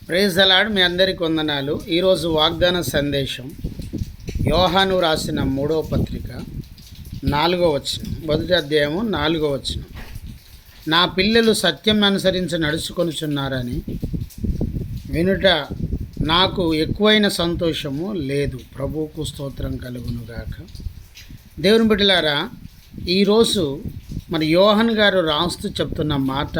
Praise the lord. మీ అందరికి వందనాలు. ఈరోజు వాగ్దాన సందేశం యోహాను రాసిన 3వ పత్రిక 4వ వచనం, మొదటి అధ్యాయము 4వ వచనం. నా పిల్లలు సత్యం అనుసరించి నడుచుకొనుచున్నారని వినుట నాకు ఎక్కువైన సంతోషము లేదు. ప్రభువుకు స్తోత్రం కలుగునుగాక. దేవుని బిడ్డలారా, ఈరోజు మరి యోహాన్ గారు రాస్తూ చెప్తున్న మాట,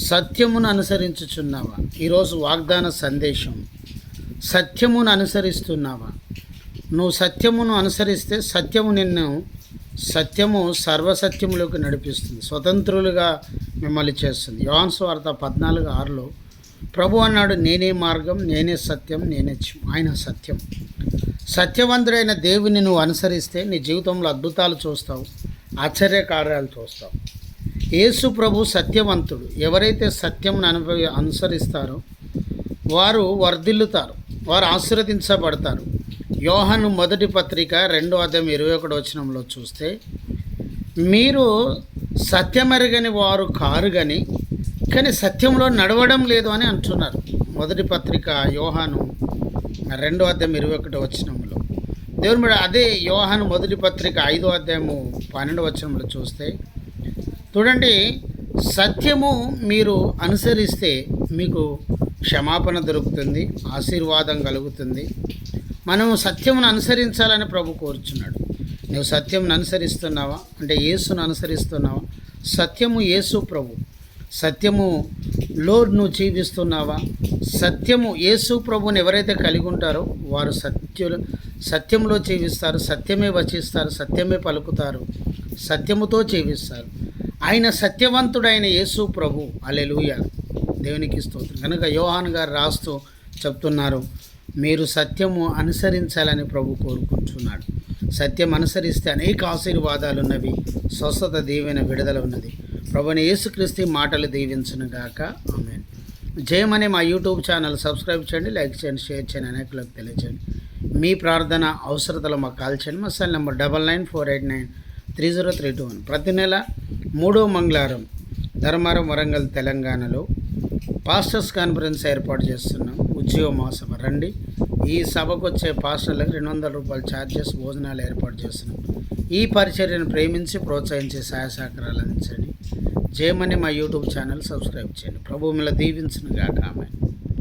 సత్యమును అనుసరించుచున్నావా? ఈరోజు వాగ్దాన సందేశం, సత్యమును అనుసరిస్తున్నావా? నువ్వు సత్యమును అనుసరిస్తే సత్యము సర్వసత్యములోకి నడిపిస్తుంది, స్వతంత్రులుగా మిమ్మల్ని చేస్తుంది. యోహాను సువార్త 14:6లో ప్రభు అన్నాడు, నేనే మార్గం, నేనే సత్యం, నేనే ఆయన సత్యం. సత్యవంతుడైన దేవుని నువ్వు అనుసరిస్తే నీ జీవితంలో అద్భుతాలు చూస్తావు, ఆశ్చర్యకార్యాలు చూస్తావు. యేసు ప్రభు సత్యవంతుడు. ఎవరైతే సత్యమును అనుసరిస్తారో వారు వర్ధిల్లుతారు, వారు ఆశీర్వదించబడతారు. యోహాను మొదటి పత్రిక 2వ అధ్యాయం 21వ వచనంలో చూస్తే, మీరు సత్యమెరగని వారు కారు కానీ సత్యంలో నడవడం లేదు అని అంటున్నారు. మొదటి పత్రిక యోహాను 2వ అధ్యాయం 21వ వచనంలో. దేవుని మీద అదే యోహాను మొదటి పత్రిక 5వ అధ్యాయము 12వ వచనంలో చూస్తే, చూడండి, సత్యము మీరు అనుసరిస్తే మీకు క్షమాపణ దొరుకుతుంది, ఆశీర్వాదం కలుగుతుంది. మనము సత్యమును అనుసరించాలని ప్రభు కోరుచున్నాడు. నువ్వు సత్యమును అనుసరిస్తున్నావా అంటే యేసును అనుసరిస్తున్నావా? సత్యము యేసు ప్రభు. సత్యములో నువ్వు జీవిస్తున్నావా? సత్యము యేసు ప్రభుని ఎవరైతే కలిగి ఉంటారో వారు సత్యంలో జీవిస్తారు, సత్యమే వచిస్తారు, సత్యమే పలుకుతారు, సత్యముతో జీవిస్తారు. ఆయన సత్యవంతుడైన యేసు ప్రభు. హల్లెలూయా, దేవునికి స్తోత్రం. కనుక యోహాన్ గారు రాస్తూ చెప్తున్నారు, మీరు సత్యము అనుసరించాలని ప్రభు కోరుకుంటున్నాడు. సత్యం అనుసరిస్తే అనేక ఆశీర్వాదాలు ఉన్నవి, స్వస్థత, దీవెన, విడుదల ఉన్నది. ప్రభుని యేసుక్రీస్తు మాటలు దీవించును గాక. ఆమేన్. జయమనే మా యూట్యూబ్ ఛానల్ సబ్స్క్రైబ్ చేయండి, లైక్ చేయండి, షేర్ చేయండి, అనేకులకు తెలియజేయండి. మీ ప్రార్థన అవసరతలు మాకు కాల్ చేయండి. మా సెల్ నెంబర్ 9948930321. ప్రతి నెల 3వ మంగళవారం ధర్మారం, వరంగల్, తెలంగాణలో పాస్టర్స్ కాన్ఫరెన్స్ ఏర్పాటు చేస్తున్నాం. ఉద్యోగ మహాసభ రండి. ఈ సభకు వచ్చే పాస్టర్లకు 200 రూపాయలు ఛార్జెస్, భోజనాలు ఏర్పాటు చేస్తున్నాం. ఈ పరిచర్యను ప్రేమించి ప్రోత్సహించే సహాయ సహకారాలు అందించండి. జయమని మా యూట్యూబ్ ఛానల్ సబ్స్క్రైబ్ చేయండి. ప్రభు మిమ్మల్ని దీవించును గాక. ఆమేన్.